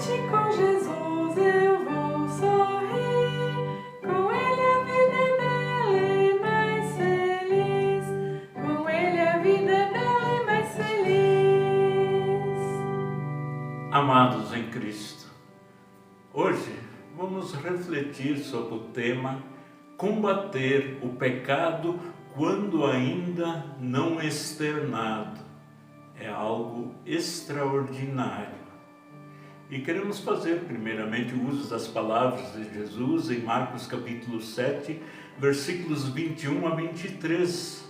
noite com Jesus eu vou sorrir. Com Ele a vida é bela e mais feliz. Com Ele a vida é bela e mais feliz. Amados em Cristo, hoje vamos refletir sobre o tema combater o pecado quando ainda não externado. É algo extraordinário. E queremos fazer primeiramente o uso das palavras de Jesus em Marcos capítulo 7, versículos 21 a 23,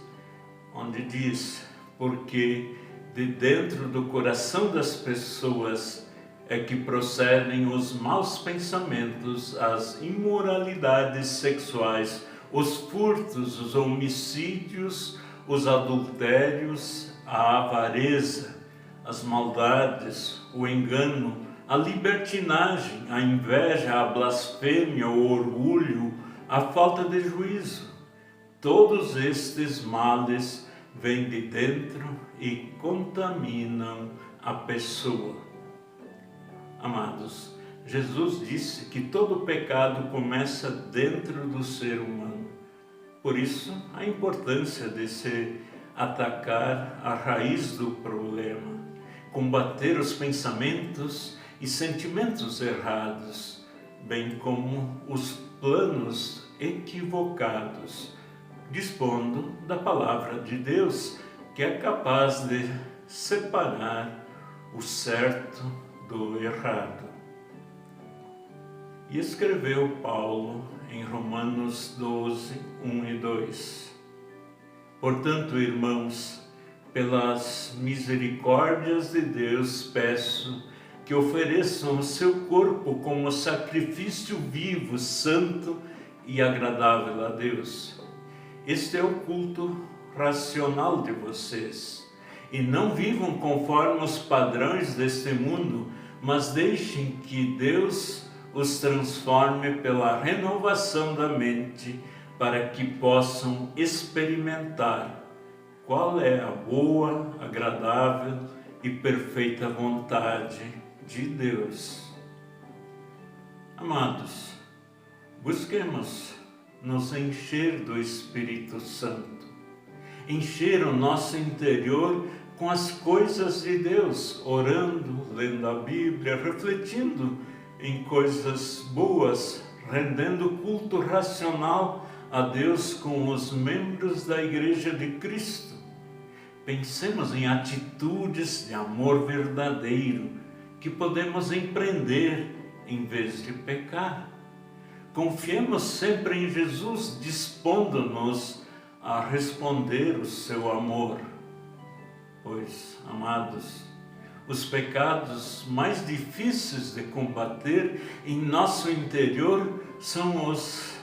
onde diz: porque de dentro do coração das pessoas é que procedem os maus pensamentos, as imoralidades sexuais, os furtos, os homicídios, os adultérios, a avareza, as maldades, o engano, a libertinagem, a inveja, a blasfêmia, o orgulho, a falta de juízo. Todos estes males vêm de dentro e contaminam a pessoa. Amados, Jesus disse que todo pecado começa dentro do ser humano. Por isso, a importância de se atacar a raiz do problema, combater os pensamentos e sentimentos errados, bem como os planos equivocados, dispondo da palavra de Deus, que é capaz de separar o certo do errado. E escreveu Paulo em Romanos 12, 1 e 2. Portanto, irmãos, pelas misericórdias de Deus, peço que ofereçam o seu corpo como sacrifício vivo, santo e agradável a Deus. Este é o culto racional de vocês. E não vivam conforme os padrões deste mundo, mas deixem que Deus os transforme pela renovação da mente, para que possam experimentar qual é a boa, agradável e perfeita vontade de Deus. Amados, busquemos nos encher do Espírito Santo, encher o nosso interior com as coisas de Deus, orando, lendo a Bíblia, refletindo em coisas boas, rendendo culto racional a Deus com os membros da Igreja de Cristo. Pensemos em atitudes de amor verdadeiro que podemos empreender em vez de pecar. Confiemos sempre em Jesus, dispondo-nos a responder o seu amor. Pois, amados, os pecados mais difíceis de combater em nosso interior são os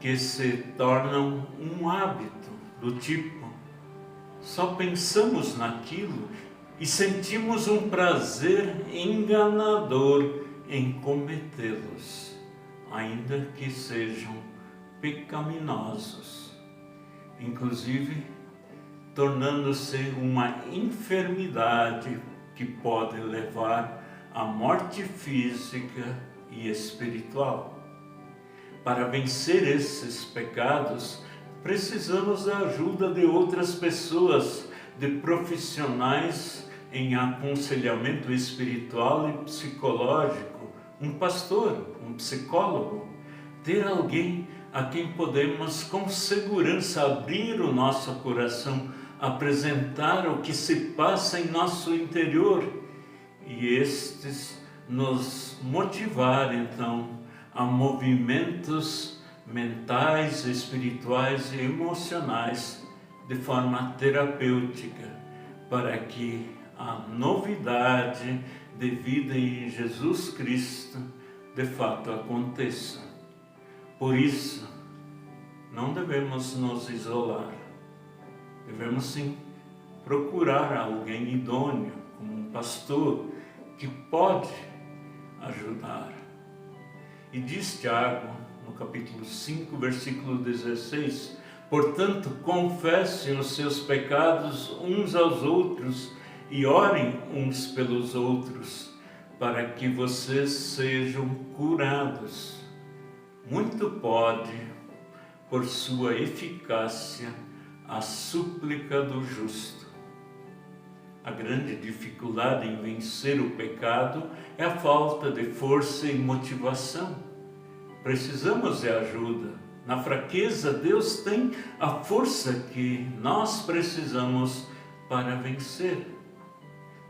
que se tornam um hábito, do tipo, só pensamos naquilo e sentimos um prazer enganador em cometê-los, ainda que sejam pecaminosos, inclusive tornando-se uma enfermidade que pode levar à morte física e espiritual. Para vencer esses pecados, precisamos da ajuda de outras pessoas, de profissionais em aconselhamento espiritual e psicológico, um pastor, um psicólogo, ter alguém a quem podemos com segurança abrir o nosso coração, apresentar o que se passa em nosso interior e estes nos motivar então a movimentos mentais, espirituais e emocionais de forma terapêutica, para que a novidade de vida em Jesus Cristo de fato aconteça. Por isso, não devemos nos isolar. Devemos sim procurar alguém idôneo, como um pastor, que pode ajudar. E diz Tiago, no capítulo 5, versículo 16, portanto, confessem os seus pecados uns aos outros e orem uns pelos outros, para que vocês sejam curados. Muito pode, por sua eficácia, a súplica do justo. A grande dificuldade em vencer o pecado é a falta de força e motivação. Precisamos de ajuda. Na fraqueza, Deus tem a força que nós precisamos para vencer.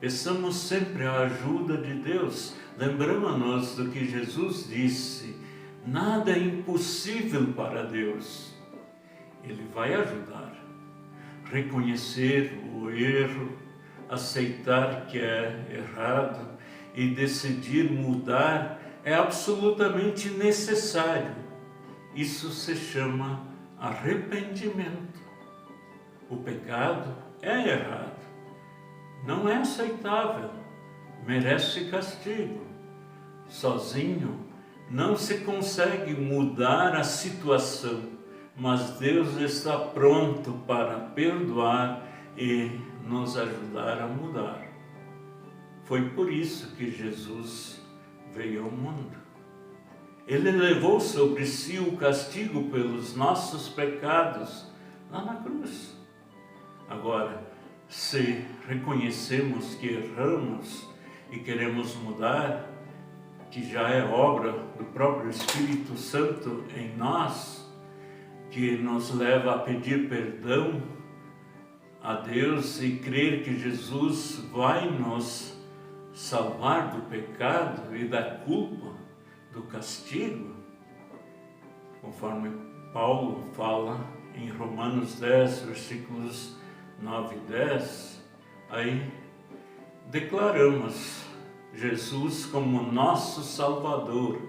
Peçamos sempre a ajuda de Deus. Lembramos-nos do que Jesus disse: nada é impossível para Deus. Ele vai ajudar. Reconhecer o erro, aceitar que é errado e decidir mudar é absolutamente necessário. Isso se chama arrependimento. O pecado é errado, não é aceitável, merece castigo. Sozinho não se consegue mudar a situação, mas Deus está pronto para perdoar e nos ajudar a mudar. Foi por isso que Jesus veio ao mundo. Ele levou sobre si o castigo pelos nossos pecados lá na cruz. Agora, se reconhecemos que erramos e queremos mudar, que já é obra do próprio Espírito Santo em nós, que nos leva a pedir perdão a Deus e crer que Jesus vai nos salvar do pecado e da culpa, do castigo, conforme Paulo fala em Romanos 10, versículos 9 e 10, aí declaramos Jesus como nosso Salvador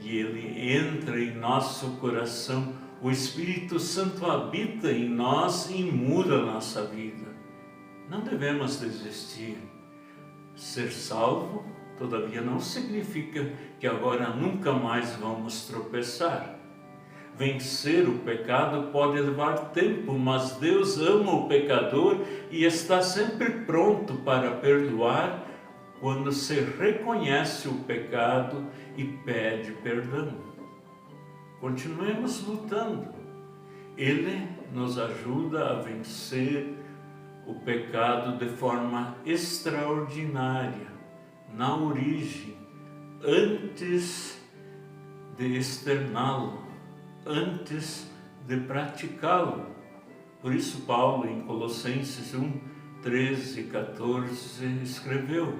e Ele entra em nosso coração. O Espírito Santo habita em nós e muda a nossa vida. Não devemos desistir. Ser salvo, todavia, não significa que agora nunca mais vamos tropeçar. Vencer o pecado pode levar tempo, mas Deus ama o pecador e está sempre pronto para perdoar quando se reconhece o pecado e pede perdão. Continuemos lutando. Ele nos ajuda a vencer o pecado de forma extraordinária, na origem, antes de externá-lo, antes de praticá-lo. Por isso Paulo, em Colossenses 1, 13 e 14, escreveu,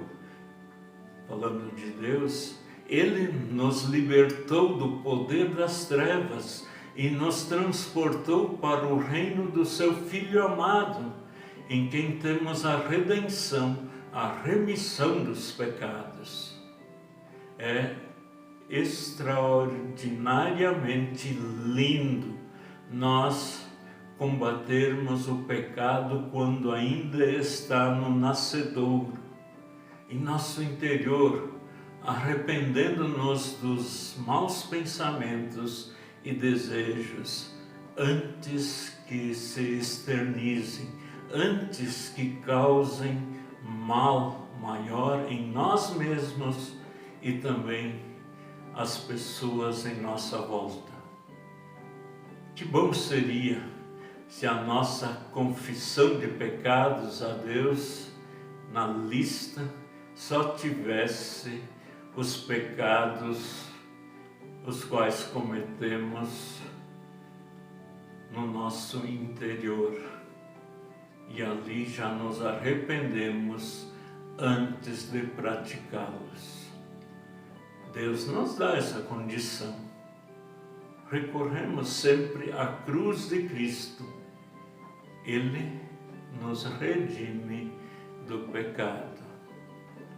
falando de Deus: Ele nos libertou do poder das trevas e nos transportou para o reino do seu Filho amado, em quem temos a redenção, a remissão dos pecados. É extraordinariamente lindo nós combatermos o pecado quando ainda está no nascedouro, em nosso interior, arrependendo-nos dos maus pensamentos e desejos, antes que se externizem, antes que causem mal maior em nós mesmos e também as pessoas em nossa volta. Que bom seria se a nossa confissão de pecados a Deus, na lista, só tivesse os pecados os quais cometemos no nosso interior, e ali já nos arrependemos antes de praticá-los. Deus nos dá essa condição. Recorremos sempre à cruz de Cristo. Ele nos redime do pecado.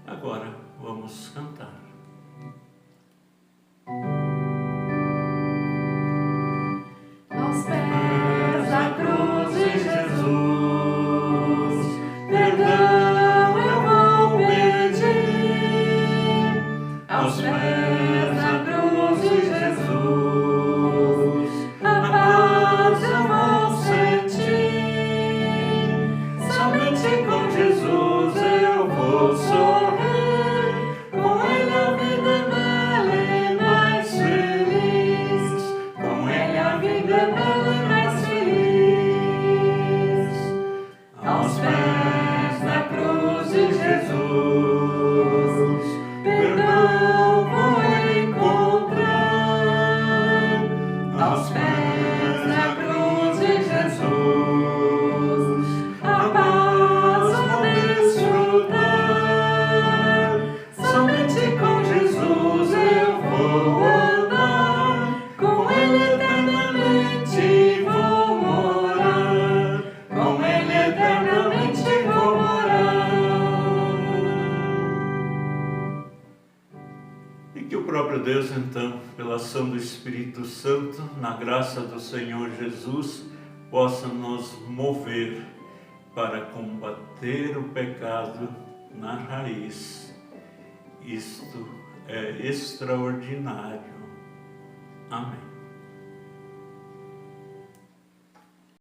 Agora vamos cantar. Aos pés da cruz de Jesus, perdão eu vou pedir. Aos pés da cruz de Jesus, a paz eu vou sentir. Somente com Jesus eu vou sorrir. Com próprio Deus, então, pela ação do Espírito Santo, na graça do Senhor Jesus, possa nos mover para combater o pecado na raiz. Isto é extraordinário. Amém.